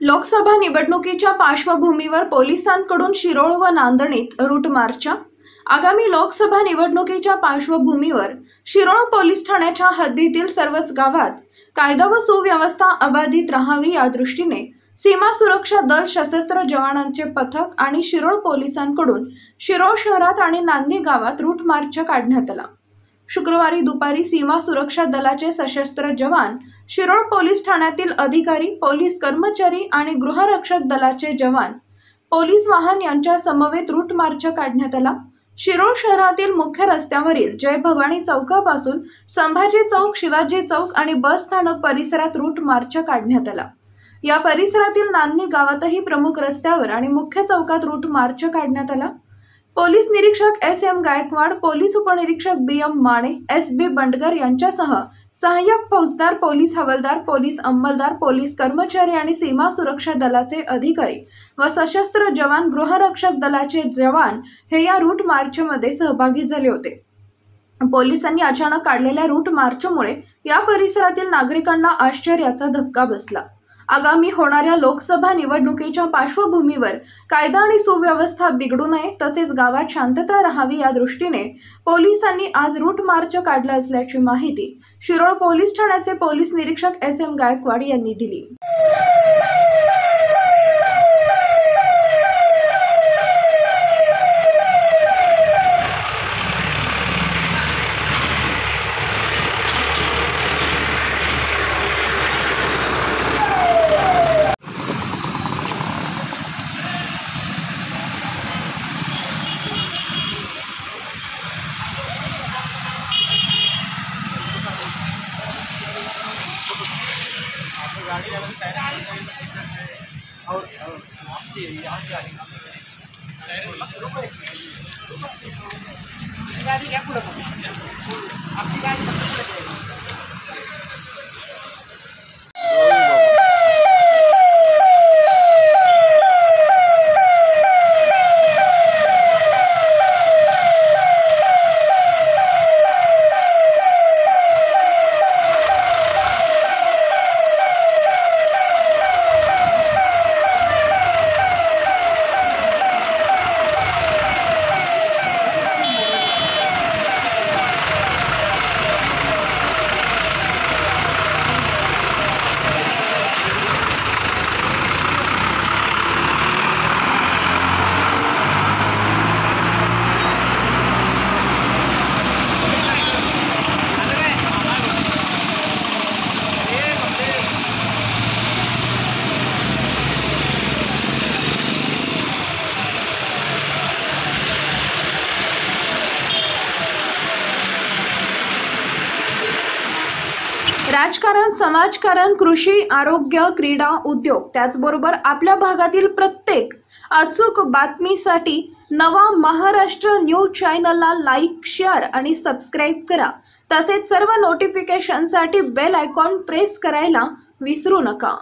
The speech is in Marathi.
लोकसभा निवडणुकीच्या पार्श्वभूमीवर पोलिसांकडून शिरोळ व नांदणीत रूट मार्च। आगामी लोकसभा निवडणुकीच्या पार्श्वभूमीवर शिरोळ पोलीस ठाण्याच्या हद्दीतील सर्वच गावात कायदा व सुव्यवस्था अबाधित राहावी या दृष्टीने सीमा सुरक्षा दल सशस्त्र जवानांचे पथक आणि शिरोळ पोलिसांकडून शिरोळ शहरात आणि नांदणी गावात रूट मार्च काढण्यात आला। शुक्रवारी दुपारी सीमा सुरक्षा दलाचे सशस्त्र जवान, शिरोळ पोलीस ठाण्यातील अधिकारी, पोलीस कर्मचारी आणि गृहरक्षक दलाचे जवान पोलीस वाहन यांच्या समवेत रूट मार्च काढण्यात आला। शिरोळ शहरातील मुख्य रस्त्यावरील जय भवानी चौकापासून संभाजी चौक, शिवाजी चौक आणि बस स्थानक परिसरात रूट मार्च काढण्यात आला। या परिसरातील नांदणी गावातही प्रमुख रस्त्यावर आणि मुख्य चौकात रूट मार्च काढण्यात आला। पोलीस निरीक्षक एस.एम. गायकवाड, पोलीस उपनिरीक्षक बी.एम. माने, एस.बी. बंडगर यांच्यासह सहाय्यक फौजदार, पोलीस हवालदार, पोलीस अंमलदार, पोलीस कर्मचारी आणि सीमा सुरक्षा दलाचे अधिकारी व सशस्त्र जवान, गृहरक्षक दलाचे जवान हे या रूट मार्चमध्ये सहभागी झाले होते। पोलिसांनी अचानक काढलेल्या रूट मार्चमुळे या परिसरातील नागरिकांना आश्चर्याचा धक्का बसला। आगामी होणाऱ्या लोकसभा निवडणुकीच्या पार्श्वभूमीवर कायदा आणि सुव्यवस्था बिघडू नये तसेच गावात शांतता राहावी या दृष्टीने पोलिसांनी आज रूट मार्च काढला असल्याची माहिती शिरोळ पोलीस ठाण्याचे पोलीस निरीक्षक एस.एम. गायकवाड यांनी दिली। गाड़ी और यहाँ गाड़ी क्या पूरा आपकी गाड़ी राजकारण, समाजकारण, कृषी, आरोग्य, क्रीडा, उद्योग त्याचबरोबर आपल्या भागातील प्रत्येक अचूक बातमीसाठी नवा महाराष्ट्र न्यूज चॅनलला लाईक, शेअर आणि सबस्क्राईब करा। तसेच सर्व नोटिफिकेशनसाठी बेल आयकॉन प्रेस करायला विसरू नका।